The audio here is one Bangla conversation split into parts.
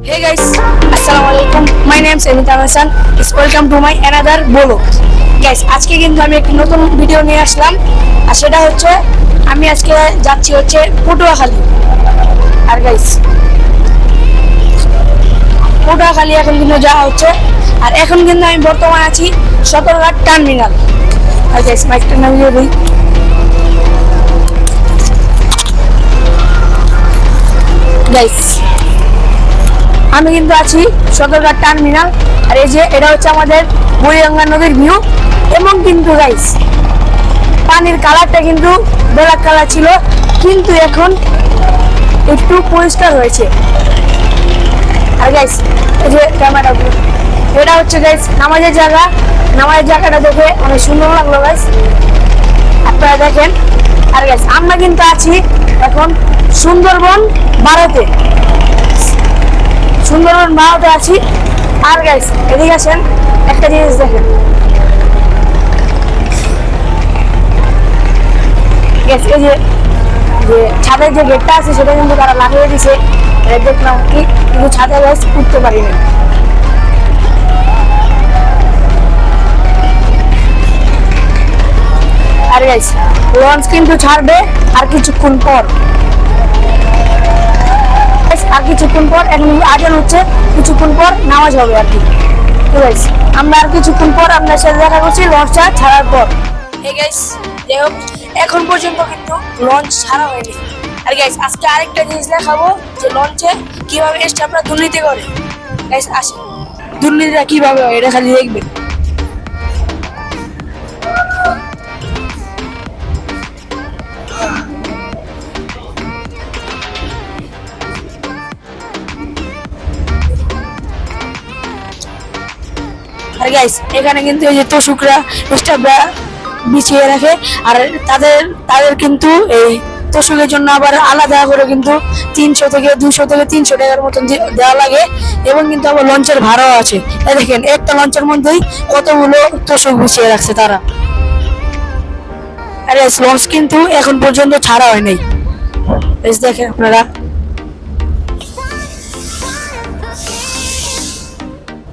Hey guys, Assalamualaikum. My name is Emita Hasan. Welcome to my another vlog. Guys, আজকে কিন্তু আমি একটি নতুন ভিডিও নিয়ে আসলাম আর সেটা হচ্ছে আমি আজকে যাচ্ছি হচ্ছে পটুয়াখালী। আর গাইস পটুয়াখালী এখন কিন্তু যাওয়া হচ্ছে আর এখন কিন্তু আমি বর্তমানে আছি সদরঘাট টার্মিনাল। আর গাইস মাইকটা নামিয়ে দিই। গাইস আমি কিন্তু আছি সদরঘাট টার্মিনাল আর এই যে এটা হচ্ছে আমাদের বুড়িগঙ্গা নদীর ভিউ এবং কিন্তু গাইস পানির কালারটা কিন্তু ব্ল্যাক কালার ছিল কিন্তু এখন একটু পরিষ্কার হয়েছে। আর গাইস এই যে ক্যামেরা এটা হচ্ছে গাইস নামাজের জায়গাটা দেখে অনেক সুন্দর লাগলো গাইস, আপনারা দেখেন। আর গাইস আমরা কিন্তু আছি এখন সুন্দরবন 12-তে আছি। আর গাইস এদিকে আসেন, একটা জিনিস দেখেন গাইস, এই যে ছাদের যে গেটটা আছে সেটা কিন্তু তারা লাগিয়ে দিছে, দেখলাম কি কিন্তু ছাদে গাইস উঠতে পারিনি। আর গাইস লঞ্চ কিন্তু ছাড়বে আর কিছুক্ষণ পর, এখন আজান হচ্ছে, কিছুক্ষণ পর নামাজ হবে আর কি। আমরা আর কিছুক্ষণ পর আপনার সাথে দেখা করছি লঞ্চটা ছাড়ার পর। এই গাইস যাই হোক এখন পর্যন্ত কিন্তু লঞ্চ ছাড়া হয়নি। আর গাইস আজকে আরেকটা জিনিস দেখাবো যে লঞ্চে কিভাবে স্টাফরা দুর্নীতি করে। গাইস আসেন, দুর্নীতিটা কিভাবে হয় এটা খালি দেখবেন। আর গাইস এখানে কিন্তু এই যে তোষকরা স্টাফরা বিছিয়ে রাখে আর তাদের কিন্তু এই তোষকের জন্য আবার আলাদা করে কিন্তু 200 থেকে 300 টাকার মতন দেওয়া লাগে এবং কিন্তু আবার লঞ্চের ভাড়াও আছে। এই দেখেন একটা লঞ্চের মধ্যেই কতগুলো তোষক বিছিয়ে রাখছে তারা। আর লঞ্চ কিন্তু এখন পর্যন্ত ছাড়া হয় নাই, দেখেন আপনারা।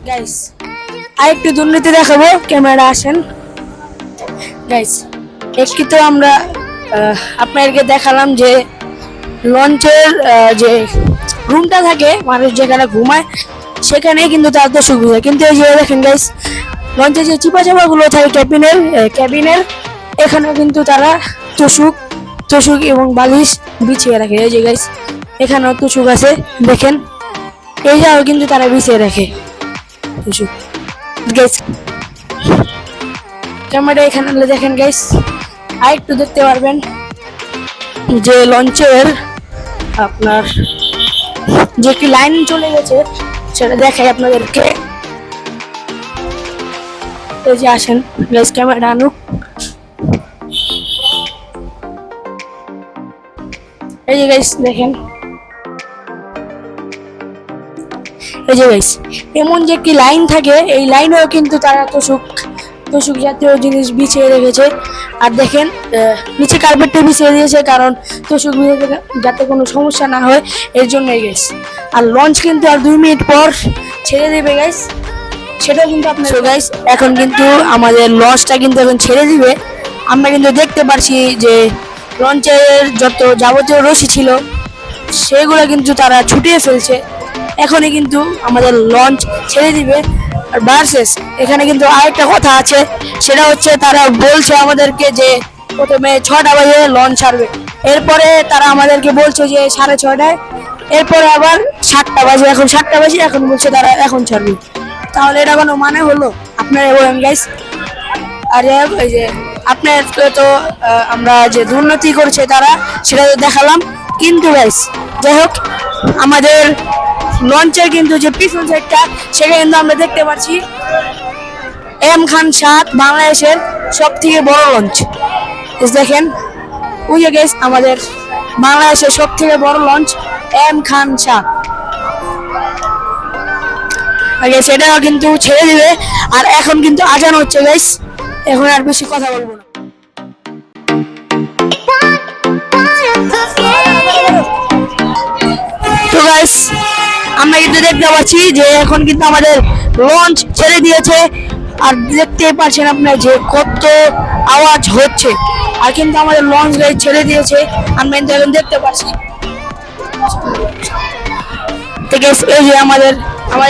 গাইস আরেকটু দুর্নীতি দেখাবো, ক্যামেরা আসেন। গাইস একটু তো আমরা আপনাদেরকে দেখালাম যে লঞ্চের যে রুমটা থাকে মানুষ যেখানে ঘুমায় সেখানে কিন্তু তার তো সুবিধা, কিন্তু এই যে দেখেন গাইস লঞ্চের যে চিপা গুলো থাকে ক্যাবিনের এখানেও কিন্তু তারা তোষক এবং বালিশ বিছিয়ে রাখে। এই যে গাইস এখানেও তোষক আছে দেখেন, এই যাও কিন্তু তারা বিছিয়ে রাখে তোষক। গাইস ক্যামেরা এখানে দেখেন গাইস আর একটু দেখতে পারবেন যে লঞ্চের আপনার যে কি লাইন চলে গেছে সেটা দেখাই আপনাদেরকে। এই যে আসেন গাইস ক্যামেরা আনুক। এই যে গাইস দেখেন, এই যে গাইস এমন যে কি লাইন থাকে এই লাইনেও কিন্তু তারা তোষক জাতীয় জিনিস বিছিয়ে রেখেছে। আর দেখেন নিচে কার্পেটটা বিছিয়ে দিয়েছে কারণ তোষক যাতে কোনো সমস্যা না হয় এর জন্যই গাইস। আর লঞ্চ কিন্তু আর 2 মিনিট পর ছেড়ে দেবে গাইস, সেটাও কিন্তু আপনার গাইস এখন কিন্তু আমাদের লঞ্চটা কিন্তু এখন ছেড়ে দিবে। আমরা কিন্তু দেখতে পারছি যে লঞ্চের যত যাবতীয় রশি ছিল সেগুলো কিন্তু তারা ছুটিয়ে ফেলছে, এখনই কিন্তু আমাদের লঞ্চ ছেড়ে দিবে। আর ভার্সেস এখানে কিন্তু আরেকটা কথা আছে, সেটা হচ্ছে তারা বলছে আমাদেরকে যে প্রথমে 6টা বাজে লঞ্চ ছাড়বে, এরপরে তারা আমাদেরকে বলছে যে 6:30টায়, এরপরে আবার 7টা বাজে, এখন 7টা বাজে এখন বলছে তারা এখন ছাড়বে। তাহলে এটা কোনো মানে হলো আপনারা বলেন গাইস? আর এই যে আপনার তো আমরা যে দুর্নীতি করছে তারা সেটা দেখালাম, কিন্তু গাইস যাই হোক আমাদের লঞ্চের কিন্তু যে পিছন সাইডটা সেটা কিন্তু আমরা দেখতে পাচ্ছি এম খান 7 বাংলাদেশের সবথেকে বড় লঞ্চ। দেখেন ওই যে গাইস আমাদের বাংলাদেশের সবথেকে বড় লঞ্চ এম খান 7। সেটাও কিন্তু ছেড়ে দিবে আর এখন কিন্তু আজান হচ্ছে গাইস, এখন আর বেশি কথা বলবো না। তো গাইস আমরা কিন্তু দেখতে পাচ্ছি যে এখন কিন্তু আমাদের লঞ্চ ছেড়ে দিয়েছে। আর দেখতেই পাচ্ছেন আপনার যে কত আওয়াজ হচ্ছে। আর কিন্তু আমাদের লঞ্চ গাড়ি ছেড়ে দিয়েছে, আমরা কিন্তু এখন দেখতে পাচ্ছি। ঠিক আছে, এই যে আমাদের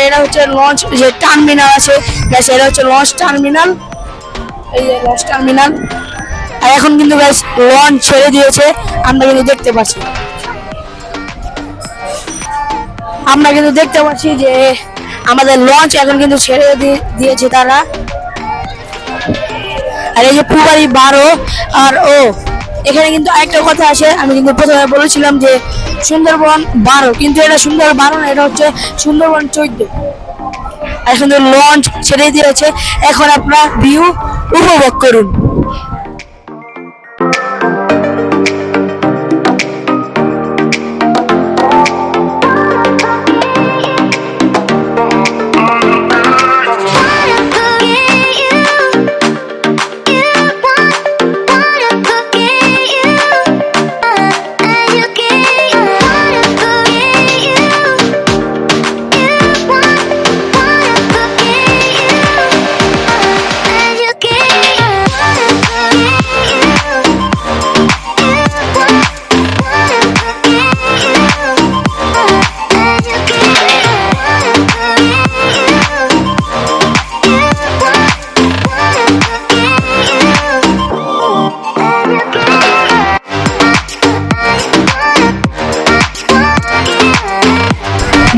এটা হচ্ছে লঞ্চ যে টার্মিনাল আছে, এটা হচ্ছে লঞ্চ টার্মিনাল। এই যে লঞ্চ টার্মিনাল। আর এখন কিন্তু গাইস লঞ্চ ছেড়ে দিয়েছে, আমরা কিন্তু দেখতে পাচ্ছি। আমরা কিন্তু দেখতে পাচ্ছি যে আমাদের লঞ্চ এখন কিন্তু ছেড়ে দিয়েছে তারা। আর এই যে পুবারি 12 আর এখানে কিন্তু আরেকটা কথা আছে, আমি কিন্তু প্রথমে বলেছিলাম যে সুন্দরবন 12, কিন্তু এটা সুন্দরবন 12 না, এটা হচ্ছে সুন্দরবন 14। এখন তো লঞ্চ ছেড়ে দিয়েছে, এখন আপনারা ভিউ উপভোগ করুন।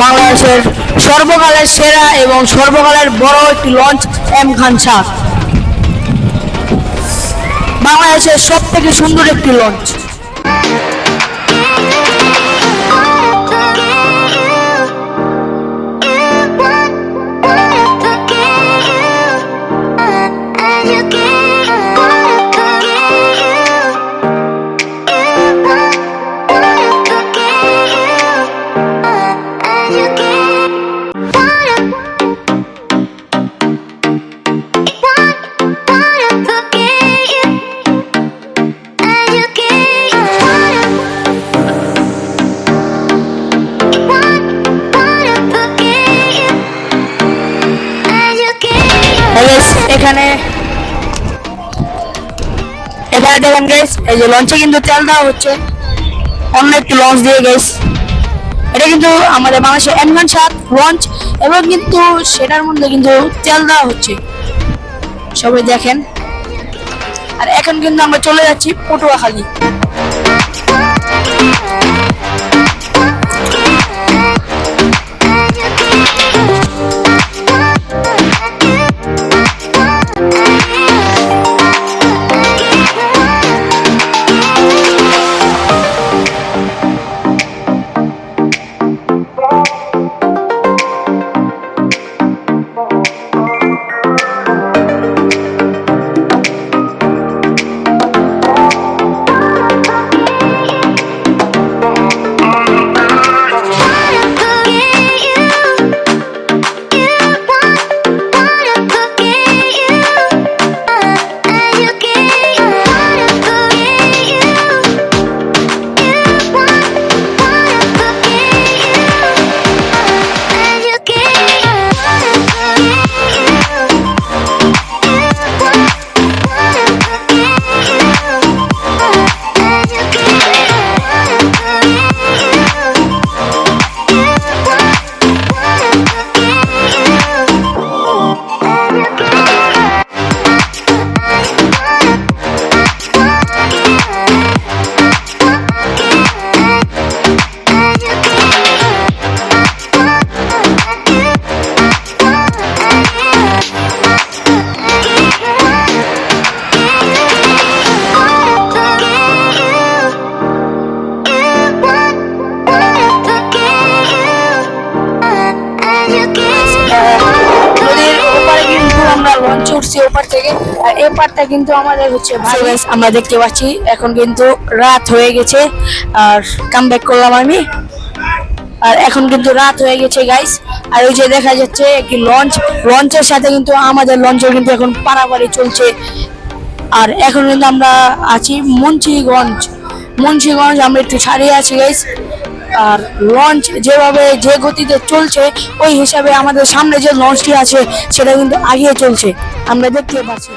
বাংলাদেশের সর্বকালের সেরা এবং সর্বকালের বড় একটি লঞ্চ এম খান শাহ, বাংলাদেশের সব থেকে সুন্দর একটি লঞ্চ। এখানে দেখেন গাইস, এই যে লঞ্চে কিন্তু তেল দেওয়া হচ্ছে অন্য একটি লঞ্চ দিয়ে গাইস। এটা কিন্তু আমাদের বাংলাদেশের এম খান শাহ লঞ্চ, এবং কিন্তু সেটার মধ্যে কিন্তু তেল দেওয়া হচ্ছে, সবাই দেখেন। আর এখন কিন্তু আমরা চলে যাচ্ছি পটুয়াখালী। উঠছি ওপার থেকে, আর এই পারটা কিন্তু আমাদের হচ্ছে ভাই। আমরা দেখতে পাচ্ছি এখন কিন্তু রাত হয়ে গেছে, আর কামব্যাক করলাম আমি। আর এখন কিন্তু রাত হয়ে গেছে গাইস। আর ওই যে দেখা যাচ্ছে একটি লঞ্চের সাথে কিন্তু আমাদের লঞ্চের কিন্তু এখন পারাপারি চলছে। আর এখন কিন্তু আমরা আছি মুন্সিগঞ্জ। আমরা একটু ছাড়িয়ে আছি গাইস। আর লঞ্চ যেভাবে যে গতিতে চলছে ওই হিসাবে আমাদের সামনে যে লঞ্চটি আছে সেটা কিন্তু আগিয়ে চলছে, আমরা দেখতে পাচ্ছি।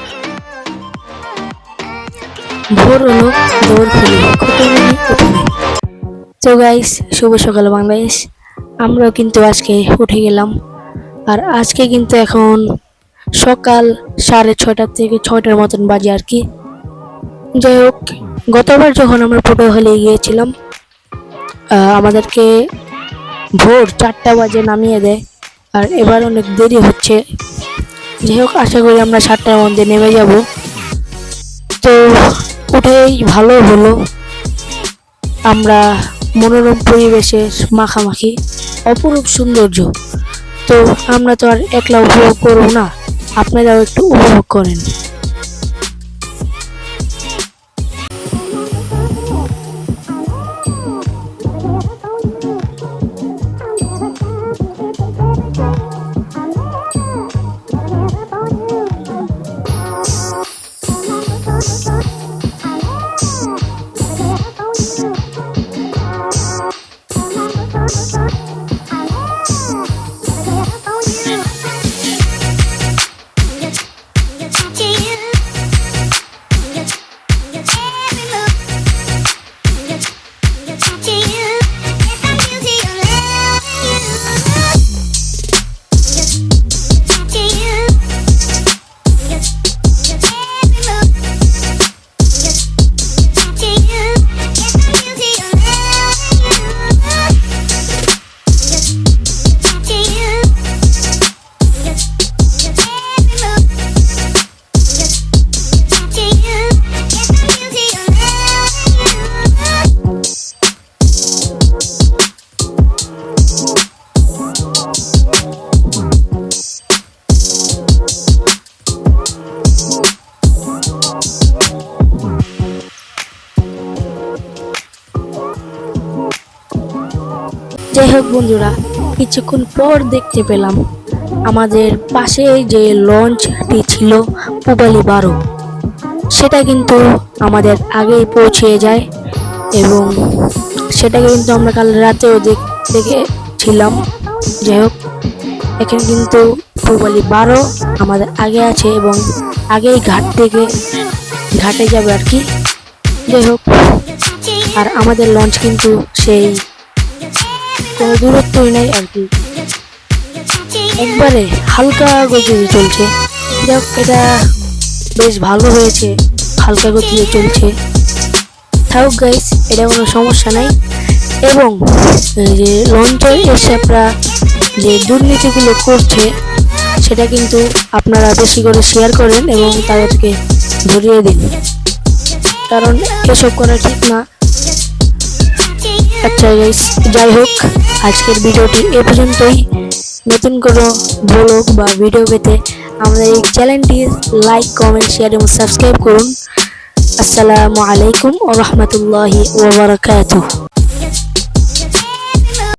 ভোর হলো, দৌড় খুলি, কতগুলি ওখানে। তো গাইস, শুভ সকাল বাংলাদেশ। আমরাও কিন্তু আজকে উঠে গেলাম, আর আজকে কিন্তু এখন সকাল 6:30 থেকে 6টার মতন বাজে আর কি। যাই হোক, গতবার যখন আমরা পটুয়াখালী গিয়েছিলাম আমাদেরকে ভোর 4টা বাজে নামিয়ে দেয়, আর এবার অনেক দেরি হচ্ছে। যাই হোক, আশা করি আমরা 7টার মধ্যে নেমে যাব। তো উঠেই ভালো হলো, আমরা মনোরম পরিবেশের মাখামাখি, অপরূপ সৌন্দর্য। তো আমরা তো আর একলা উপভোগ করবো না, আপনারাও একটু উপভোগ করেন। যাই হোক বন্ধুরা, কিছুক্ষণ পর দেখতে পেলাম আমাদের পাশে যে লঞ্চটি ছিল পূবালী 12, সেটা কিন্তু আমাদের আগেই পৌঁছে যায়, এবং সেটাকে কিন্তু আমরা কাল রাতেও দেখেছিলাম। যাই হোক, এখানে কিন্তু পূবালী 12 আমাদের আগে আছে এবং আগেই ঘাটে যাবে আর কি। যাই হোক, আর আমাদের লঞ্চ কিন্তু সেই কোনো দূরত্বই নেই আর কি, একবারে হালকা গতিতে চলছে। যাক, এটা বেশ ভালো হয়েছে, হালকা গতিতে চলছে। থাকুক গাইস, এটা কোনো সমস্যা নাই। এবং যে লঞ্চের এসেপরা যে দুর্নীতিগুলো করছে সেটা কিন্তু আপনারা বেশি করে শেয়ার করেন এবং তাদেরকে ধরিয়ে দিন, কারণ এসব করা ঠিক না। আচ্ছা গাইস, যাই হোক, আজকের ভিডিওটি এ পর্যন্তই। নতুন কোনো ব্লগ বা ভিডিও পেতে আমাদের এই চ্যানেলটি লাইক, কমেন্ট, শেয়ার এবং সাবস্ক্রাইব করুন। আসসালামু আলাইকুম ওয়া রাহমাতুল্লাহি ওয়া বারাকাতুহু।